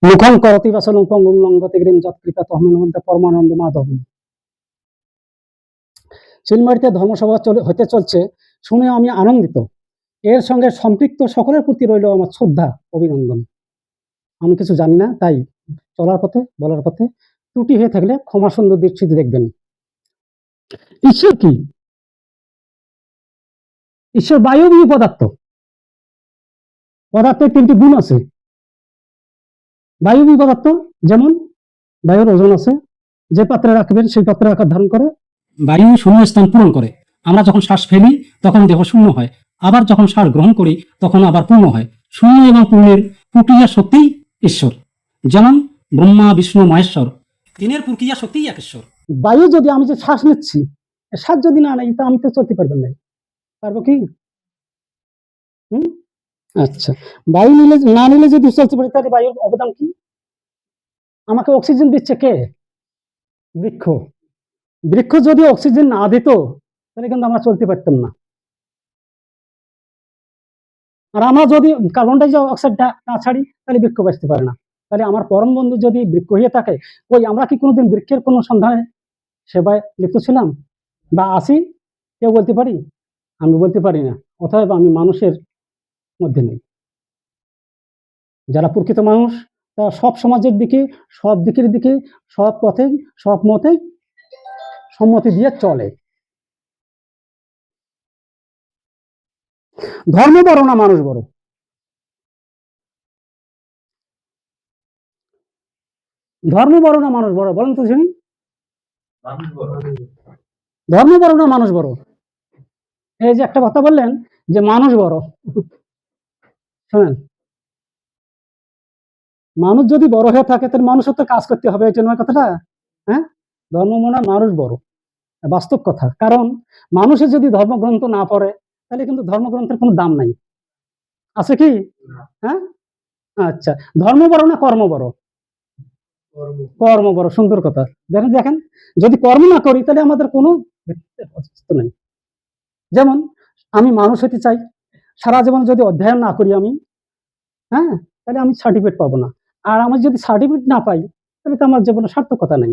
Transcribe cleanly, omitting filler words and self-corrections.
মুখং করতি বাচলং পঙ্গুং লঙ্ঘতে গিরিম যৎকৃপা তহমনন্দে পরমানন্দ মাধব। চিলমারিতে ধর্মসভা হতে চলছে শুনে আমি আনন্দিত। এর সঙ্গে সম্পৃক্ত সকলের প্রতি রইল আমার শ্রদ্ধা, অভিনন্দন। আমি কিছু জানি না, তাই চলার পথে বলার পথে ত্রুটি হয়ে থাকলে ক্ষমা সুন্দর দৃষ্টিতে দেখবেন। ঈশ্বর কি? ঈশ্বর বায়বীয় পদার্থ। পদার্থের তিনটি গুণ আছে। বায়বীয় পদার্থ যেমন বায়ুর ওজন আছে, যে পাত্রে রাখবেন সেই পাত্রে আকার ধারণ করে, বায়ু শূন্য স্থান পূরণ করে। আমরা যখন শ্বাস ফেলি তখন দেহ শূন্য হয়, আবার যখন শ্বাস গ্রহণ করি তখন আবার পূর্ণ হয়। শূন্য এবং পূর্ণের প্রক্রিয়া সত্যিই ঈশ্বর। যেমন ব্রহ্মা বিষ্ণু মহেশ্বর, তিনের প্রক্রিয়া সত্যিই এক ঈশ্বর। বায়ু যদি আমি যে শ্বাস নিচ্ছি, শ্বাস যদি না নেই তা আমি তো চলতে পারবেন না। পারবো কি? আচ্ছা, বায়ু নিলে না নিলে যদি চলতে পারি তাহলে বায়ুর অবদান কি? আমাকে অক্সিজেন দিচ্ছে কে? বৃক্ষ। বৃক্ষ যদি অক্সিজেন না দিত তাহলে কিন্তু আমরা চলতে পারতাম না। আর আমরা যদি কার্বন ডাই অক্সাইডটা না ছাড়ি তাহলে বৃক্ষ বাঁচতে পারে না। তাহলে আমার পরম বন্ধু যদি বৃক্ষ হয়ে থাকে, ওই আমরা কি কোনোদিন বৃক্ষের কোনো সন্ধানে সেবায় লিপ্ত ছিলাম বা আসি? কেউ বলতে পারি? আমি বলতে পারি না। অতএব আমি মানুষের মধ্যে নেই। যারা প্রকৃত মানুষ তারা সব সমাজের দিকে, সব দিকের দিকে, সব পথে, সব মতে সম্মতি দিয়ে চলে। ধর্ম বড় না মানুষ বড়? ধর্ম বড় না মানুষ বড়? বলেন তো শুনি। ধর্ম বড় না মানুষ বড়? এই যে একটা কথা বললেন যে মানুষ বড়, শোনেন, মানুষ যদি বড় হয়ে থাকে তাহলে মানুষের তো কাজ করতে হবে, এটা নয় কথাটা? হ্যাঁ, ধর্ম মনে মানুষ বড়, বাস্তব কথা। কারণ মানুষের যদি ধর্মগ্রন্থ না পড়ে তাহলে কিন্তু ধর্মগ্রন্থের কোনো দাম নাই, আছে কি? হ্যাঁ, আচ্ছা, ধর্ম বড় না কর্ম বড়? কর্ম বড়। সুন্দর কথা। দেখেন দেখেন, যদি কর্ম না করি তাহলে আমাদের কোনো অস্তিত্ব নেই। যেমন আমি মানুষ হতে চাই, সারা জীবন যদি অধ্যয়ন না করি আমি, হ্যাঁ, তাহলে আমি সার্টিফিকেট পাবো না। আর আমি যদি সার্টিফিকেট না পাই তাহলে তো আমার জীবনে সার্থকতা নেই।